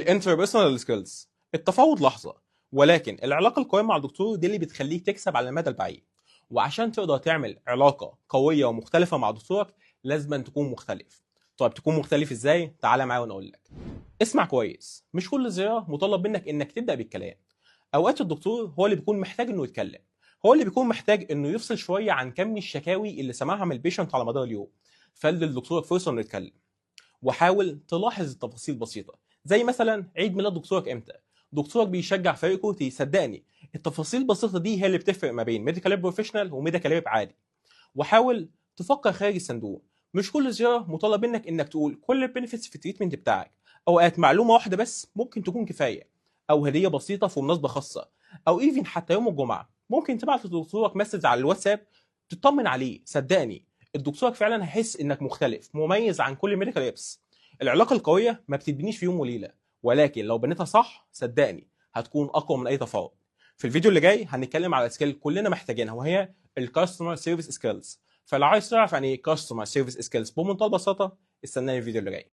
الانتربيرسونال سكيلز التفاوض لحظه، ولكن العلاقه القويه مع الدكتور دي اللي بتخليك تكسب على المدى البعيد. وعشان تقدر تعمل علاقه قويه ومختلفه مع دكتورك لازم أن تكون مختلف. طيب تكون مختلف ازاي؟ تعالى معايا وانا اقول لك. اسمع كويس، مش كل زياره مطالب منك انك تبدا بالكلام. اوقات الدكتور هو اللي بيكون محتاج انه يتكلم، هو اللي بيكون محتاج انه يفصل شويه عن كم الشكاوي اللي سمعها من البيشنت على مدار اليوم. فادي لدكتورك فرصه انه يتكلم، وحاول تلاحظ التفاصيل بسيطة، زي مثلا عيد ميلاد دكتورك امتى. دكتورك بيشجع فريقه، صدقني التفاصيل البسيطة دي هي اللي بتفرق ما بين ميديكال بروفيشنال وميديكال عادي. وحاول تفكر خارج الصندوق، مش كل زيارة مطالب منك انك تقول كل البنفيتس في التريتمنت بتاعك. اوقات معلومة واحدة بس ممكن تكون كفاية، او هدية بسيطة في مناسبة خاصة، او ايفن حتى يوم الجمعة ممكن تبعت لدكتورك مسج على الواتساب تطمن عليه. صدقني الدكتور فعلا هيحس انك مختلف مميز عن كل الميديكال ابس. العلاقه القويه ما بتتبنيش في يوم وليله، ولكن لو بنيتها صح صدقني هتكون اقوى من اي تفاوض. في الفيديو اللي جاي هنتكلم على سكيل كلنا محتاجينها، وهي الكاستمر سيرفيس سكيلز. فلو عايز تعرف يعني ايه كاستمر سيرفيس سكيلز بمنتهى البساطه استناني الفيديو اللي جاي.